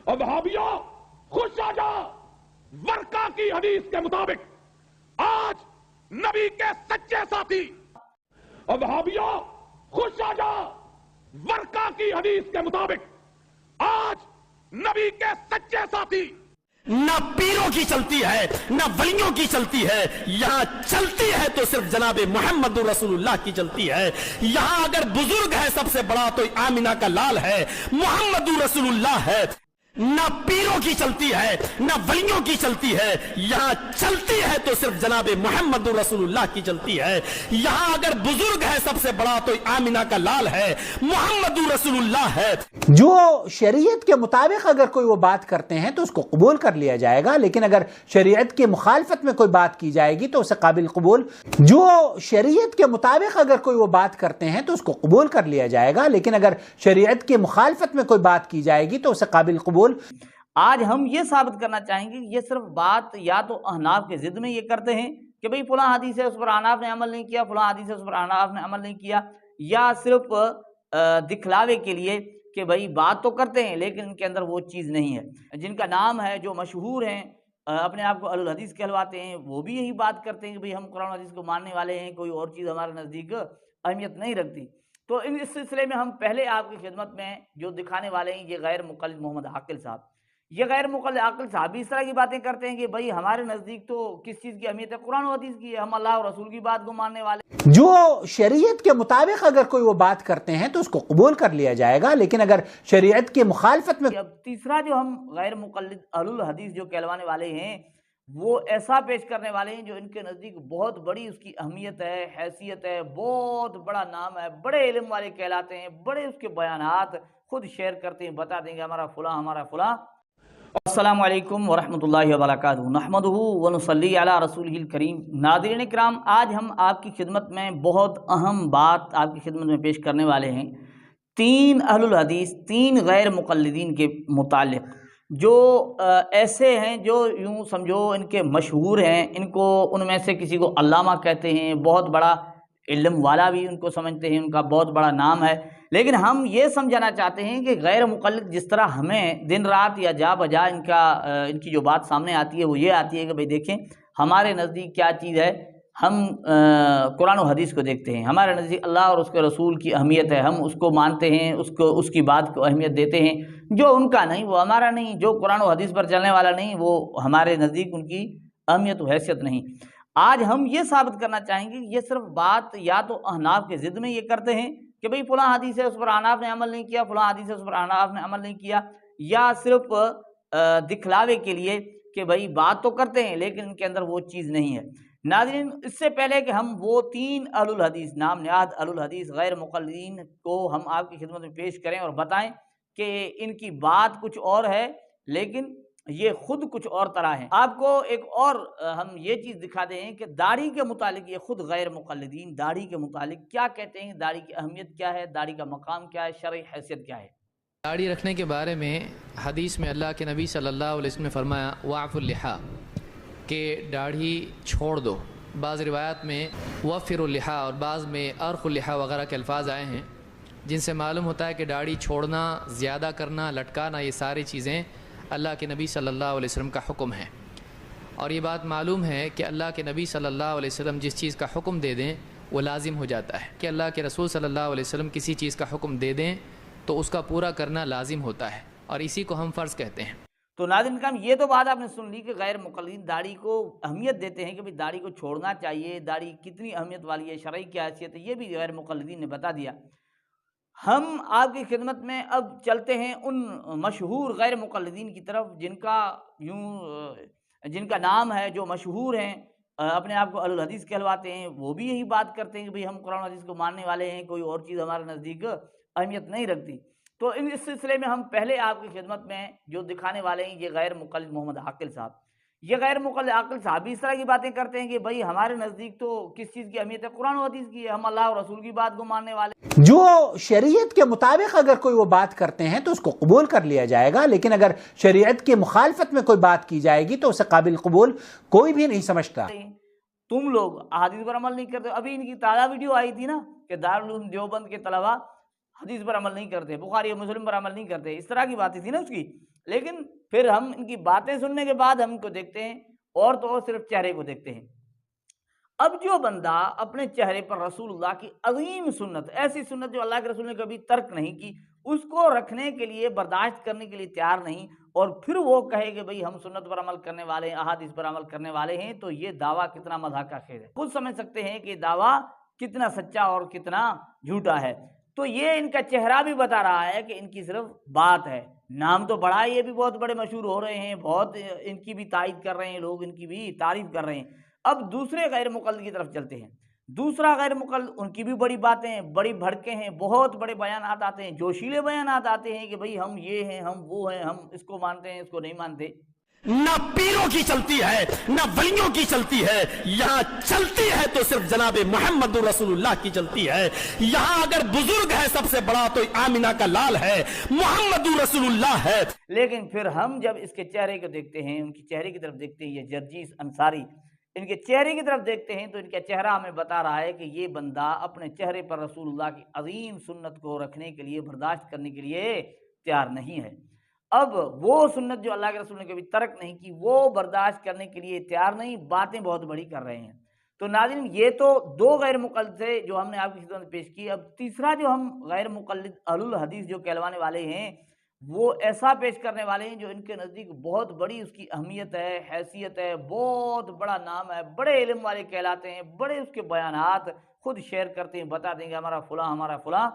اور وہابیوں خوش آ جا، ورقہ کی حدیث کے مطابق آج نبی کے سچے ساتھی، اور وہابیوں خوش آ جا، ورقہ کی حدیث کے مطابق آج نبی کے سچے ساتھی نہ پیروں کی چلتی ہے نہ ولیوں کی چلتی ہے، یہاں چلتی ہے تو صرف جناب محمد رسول اللہ کی چلتی ہے۔ یہاں اگر بزرگ ہے سب سے بڑا تو آمینہ کا لال ہے، محمد رسول اللہ ہے۔ نہ پیروں کی چلتی ہے نہ ولیوں کی چلتی ہے، یہاں چلتی ہے تو صرف جناب محمد رسول اللہ کی چلتی ہے۔ یہاں اگر بزرگ ہے سب سے بڑا تو آمینہ کا لال ہے، محمد رسول اللہ ہے۔ جو شریعت کے مطابق اگر کوئی وہ بات کرتے ہیں تو اس کو قبول کر لیا جائے گا، لیکن اگر شریعت کی مخالفت میں کوئی بات کی جائے گی تو اسے قابل قبول جو شریعت کے مطابق اگر کوئی وہ بات کرتے ہیں تو اس کو قبول کر لیا جائے گا، لیکن اگر شریعت کی مخالفت میں کوئی بات کی جائے گی تو اسے قابل قبول۔ آج ہم یہ ثابت کرنا چاہیں گے کہ یہ صرف بات یا تو احناف کے ضد میں یہ کرتے ہیں کہ بھئی فلاں حدیث ہے اس پر احناف نے عمل نہیں کیا، فلاں حدیث ہے اس پر احناف نے عمل نہیں کیا، یا صرف دکھلاوے کے لیے کہ بھئی بات تو کرتے ہیں لیکن ان کے اندر وہ چیز نہیں ہے۔ جن کا نام ہے، جو مشہور ہیں، اپنے آپ کو اہل الحدیث کہلواتے ہیں، وہ بھی یہی بات کرتے ہیں کہ بھئی ہم قرآن و حدیث کو ماننے والے ہیں، کوئی اور چیز ہمارے نزدیک اہمیت نہیں رکھتی۔ تو اس سلسلے میں ہم پہلے آپ کی خدمت میں جو دکھانے والے ہیں یہ غیر مقلد محمد عاقل صاحب، یہ غیر مقلد عاقل صاحب بھی اس طرح کی باتیں کرتے ہیں کہ بھئی ہمارے نزدیک تو کس چیز کی اہمیت ہے، قرآن و حدیث کی ہے، ہم اللہ اور رسول کی بات کو ماننے والے۔ جو شریعت کے مطابق اگر کوئی وہ بات کرتے ہیں تو اس کو قبول کر لیا جائے گا، لیکن اگر شریعت کی مخالفت میں اب تیسرا جو ہم غیر مقلد اہل الحدیث جو کہلوانے والے ہیں وہ ایسا پیش کرنے والے ہیں جو ان کے نزدیک بہت بڑی اس کی اہمیت ہے، حیثیت ہے، بہت بڑا نام ہے، بڑے علم والے کہلاتے ہیں، بڑے اس کے بیانات خود شیئر کرتے ہیں، بتا دیں گے ہمارا فلاں ہمارا فلاں۔ السلام علیکم ورحمۃ اللہ وبرکاتہ، نحمدہ ونصلی علی رسولہ الکریم۔ ناظرین کرام، آج ہم آپ کی خدمت میں بہت اہم بات آپ کی خدمت میں پیش کرنے والے ہیں، تین اہل الحدیث، تین غیر مقلدین کے متعلق جو ایسے ہیں جو یوں سمجھو ان کے مشہور ہیں، ان کو ان میں سے کسی کو علامہ کہتے ہیں، بہت بڑا علم والا بھی ان کو سمجھتے ہیں، ان کا بہت بڑا نام ہے، لیکن ہم یہ سمجھانا چاہتے ہیں کہ غیر مقلد جس طرح ہمیں دن رات یا جا بجا ان کی جو بات سامنے آتی ہے وہ یہ آتی ہے کہ بھئی دیکھیں ہمارے نزدیک کیا چیز ہے، ہم قرآن و حدیث کو دیکھتے ہیں، ہمارے نزدیک اللہ اور اس کے رسول کی اہمیت ہے، ہم اس کو مانتے ہیں، اس کی بات کو اہمیت دیتے ہیں، جو ان کا نہیں وہ ہمارا نہیں، جو قرآن و حدیث پر چلنے والا نہیں وہ ہمارے نزدیک ان کی اہمیت و حیثیت نہیں۔ آج ہم یہ ثابت کرنا چاہیں گے کہ یہ صرف بات یا تو احناف کے ضد میں یہ کرتے ہیں کہ بھئی فلاں حدیث ہے اس پر احناف نے عمل نہیں کیا، فلاں حدیث ہے اس پر احناف نے عمل نہیں کیا، یا صرف دکھلاوے کے لیے کہ بھئی بات تو کرتے ہیں لیکن ان کے اندر وہ چیز نہیں ہے۔ ناظرین، اس سے پہلے کہ ہم وہ تین اہل الحدیث، نام نہاد اہل الحدیث غیر مقلدین کو ہم آپ کی خدمت میں پیش کریں اور بتائیں کہ ان کی بات کچھ اور ہے لیکن یہ خود کچھ اور طرح ہیں، آپ کو ایک اور ہم یہ چیز دکھا دیں کہ داڑھی کے متعلق یہ خود غیر مقلدین داڑھی کے متعلق کیا کہتے ہیں، داڑھی کی اہمیت کیا ہے، داڑھی کا مقام کیا ہے، شرعی حیثیت کیا ہے۔ داڑھی رکھنے کے بارے میں حدیث میں اللہ کے نبی صلی اللہ علیہ وسلم نے فرمایا وعف اللحا، کہ داڑھی چھوڑ دو۔ بعض روایات میں وفر اللحا اور بعض میں ارخ اللحا وغیرہ کے الفاظ آئے ہیں جن سے معلوم ہوتا ہے کہ داڑھی چھوڑنا، زیادہ کرنا، لٹکانا، یہ ساری چیزیں اللہ کے نبی صلی اللہ علیہ وسلم کا حکم ہے۔ اور یہ بات معلوم ہے کہ اللہ کے نبی صلی اللہ علیہ وسلم جس چیز کا حکم دے دیں وہ لازم ہو جاتا ہے، کہ اللہ کے رسول صلی اللہ علیہ وسلم کسی چیز کا حکم دے دیں تو اس کا پورا کرنا لازم ہوتا ہے، اور اسی کو ہم فرض کہتے ہیں۔ تو ناظرین کرام، یہ تو بات آپ نے سن لی کہ غیر مقلدین داڑھی کو اہمیت دیتے ہیں کہ بھئی داڑھی کو چھوڑنا چاہیے، داڑھی کتنی اہمیت والی ہے، شرعی کیا حیثیت ہے، یہ بھی غیر مقلدین نے بتا دیا۔ ہم آپ کی خدمت میں اب چلتے ہیں ان مشہور غیر مقلدین کی طرف جن کا نام ہے، جو مشہور ہیں، اپنے آپ کو اہل الحدیث کہلواتے ہیں، وہ بھی یہی بات کرتے ہیں کہ بھئی ہم قرآن و حدیث کو ماننے والے ہیں، کوئی اور چیز ہمارے نزدیک اہمیت نہیں رکھتی۔ تو اس سلسلے میں ہم پہلے آپ کی خدمت میں جو دکھانے والے ہیں یہ غیر مقلد محمد عاقل صاحب، یہ غیر مقلد عاقل صاحب بھی اس طرح کی باتیں کرتے ہیں کہ بھئی ہمارے نزدیک تو کس چیز کی اہمیت ہے، قرآن و حدیث کی ہے، ہم اللہ اور رسول کی بات کو ماننے والے۔ جو شریعت کے مطابق اگر کوئی وہ بات کرتے ہیں تو اس کو قبول کر لیا جائے گا، لیکن اگر شریعت کی مخالفت میں کوئی بات کی جائے گی تو اسے قابل قبول کوئی بھی نہیں سمجھتا۔ تم لوگ احادیث پر عمل نہیں کرتے۔ ابھی ان کی تازہ ویڈیو آئی تھی نا کہ دارالعلوم دیوبند کے طلباء حدیث پر عمل نہیں کرتے، بخاری اور مسلم پر عمل نہیں کرتے، اس طرح کی باتیں تھی نا اس کی. لیکن پھر ہم ان کی باتیں سننے کے بعد ہم ان کو دیکھتے ہیں اور تو اور صرف چہرے کو دیکھتے ہیں. اب جو بندہ اپنے چہرے پر رسول اللہ کی عظیم سنت، ایسی سنت جو اللہ کے رسول نے کبھی ترک نہیں کی، اس کو رکھنے کے لیے، برداشت کرنے کے لیے تیار نہیں، اور پھر وہ کہے کہ بھئی ہم سنت پر عمل کرنے والے ہیں، احادیث پر عمل کرنے والے ہیں، تو یہ دعویٰ کتنا مضحکہ خیز ہے. خود سمجھ سکتے ہیں کہ دعویٰ کتنا سچا اور کتنا جھوٹا ہے. تو یہ ان کا چہرہ بھی بتا رہا ہے کہ ان کی صرف بات ہے. نام تو بڑا، یہ بھی بہت بڑے مشہور ہو رہے ہیں، بہت ان کی بھی تائید کر رہے ہیں لوگ، ان کی بھی تعریف کر رہے ہیں. اب دوسرے غیر مقلد کی طرف چلتے ہیں. دوسرا غیر مقلد، ان کی بھی بڑی باتیں ہیں، بڑی بھڑکے ہیں، بہت بڑے بیانات آتے ہیں، جوشیلے بیانات آتے ہیں کہ بھئی ہم یہ ہیں، ہم وہ ہیں، ہم اس کو مانتے ہیں، اس کو نہیں مانتے. نہ پیروں کی چلتی ہے نہ ولیوں کی چلتی ہے، یہاں چلتی ہے تو صرف جناب محمد رسول اللہ کی چلتی ہے. یہاں اگر بزرگ ہے سب سے بڑا تو آمینہ کا لال ہے، محمد رسول اللہ ہے. لیکن پھر ہم جب اس کے چہرے کو دیکھتے ہیں، ان کی چہرے کی طرف دیکھتے ہیں، یہ جرجیس انصاری ان کے چہرے کی طرف دیکھتے ہیں، تو ان کا چہرہ ہمیں بتا رہا ہے کہ یہ بندہ اپنے چہرے پر رسول اللہ کی عظیم سنت کو رکھنے کے لیے، برداشت کرنے کے لیے تیار نہیں ہے. اب وہ سنت جو اللہ کے رسول نے کبھی ترک نہیں کی، وہ برداشت کرنے کے لیے تیار نہیں، باتیں بہت بڑی کر رہے ہیں. تو ناظرین، یہ تو دو غیر مقلد تھے جو ہم نے آپ کی خدمت میں پیش کی. اب تیسرا جو ہم غیر مقلد اہل الحدیث جو کہلوانے والے ہیں، وہ ایسا پیش کرنے والے ہیں جو ان کے نزدیک بہت بڑی اس کی اہمیت ہے، حیثیت ہے، بہت بڑا نام ہے، بڑے علم والے کہلاتے ہیں، بڑے اس کے بیانات خود شیئر کرتے ہیں، بتا دیں گے ہمارا فلاں ہمارا فلاں.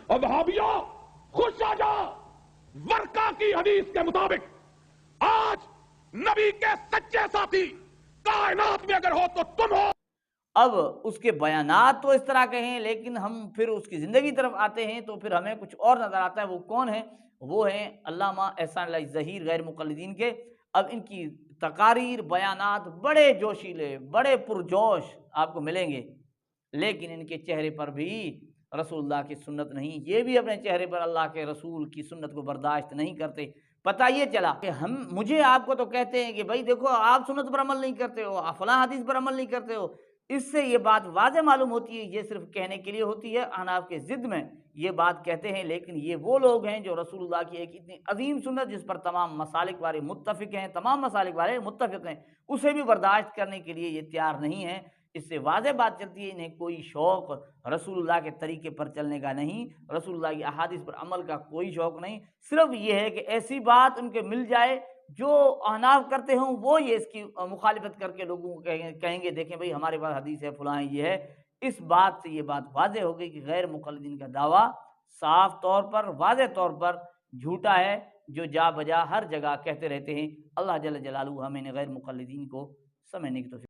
اب وہابیوں خوش آ جا، ورقہ کی حدیث کے مطابق آج نبی کے سچے ساتھی کائنات میں اگر ہو تو تم ہو. اب اس کے بیانات تو اس طرح کے ہیں، لیکن ہم پھر اس کی زندگی طرف آتے ہیں تو پھر ہمیں کچھ اور نظر آتا ہے. وہ کون ہے؟ وہ ہیں علامہ احسان اللہ ظہیر غیر مقلدین کے. اب ان کی تقاریر، بیانات بڑے جوشیلے، بڑے پرجوش آپ کو ملیں گے، لیکن ان کے چہرے پر بھی رسول اللہ کی سنت نہیں. یہ بھی اپنے چہرے پر اللہ کے رسول کی سنت کو برداشت نہیں کرتے. پتہ یہ چلا کہ مجھے آپ کو تو کہتے ہیں کہ بھائی دیکھو آپ سنت پر عمل نہیں کرتے ہو، آپ فلاں حدیث پر عمل نہیں کرتے ہو. اس سے یہ بات واضح معلوم ہوتی ہے یہ صرف کہنے کے لیے ہوتی ہے. احناف کے ضد میں یہ بات کہتے ہیں، لیکن یہ وہ لوگ ہیں جو رسول اللہ کی ایک اتنی عظیم سنت جس پر تمام مسالک والے متفق ہیں، تمام مسالک والے متفق ہیں، اسے بھی برداشت کرنے کے لیے یہ تیار نہیں ہیں. اس سے واضح بات چلتی ہے انہیں کوئی شوق رسول اللہ کے طریقے پر چلنے کا نہیں، رسول اللہ کی احادیث پر عمل کا کوئی شوق نہیں. صرف یہ ہے کہ ایسی بات ان کے مل جائے جو احناف کرتے ہوں، وہ یہ اس کی مخالفت کر کے لوگوں کو کہیں گے دیکھیں بھئی ہمارے پاس حدیث ہے، فلاں یہ ہے. اس بات سے یہ بات واضح ہو گئی کہ غیر مقلدین کا دعویٰ صاف طور پر، واضح طور پر جھوٹا ہے، جو جا بجا ہر جگہ کہتے رہتے ہیں. اللہ جل جلالہ ہمیں غیر مقلدین کو سمجھنے کی توفیق